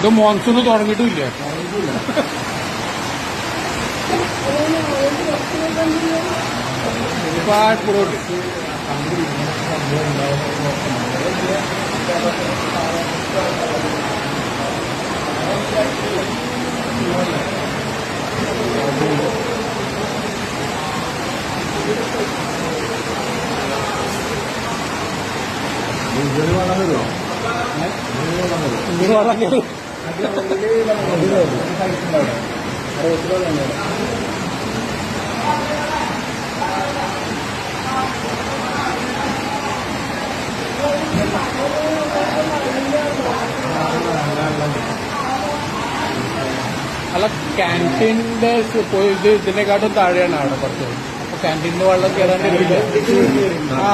ഇത് മോൺസൂൺ തുടങ്ങിയിട്ടില്ല. ഒരുപാട് പുറോട്ട് അല്ല, ക്യാൻറ്റീൻ്റെ ഇത് ഇതിനെക്കാട്ടും താഴെയാണ് അവിടെ കുറച്ച്. അപ്പൊ ക്യാൻറ്റീനിന്റെ വെള്ളം കയറാൻ ആ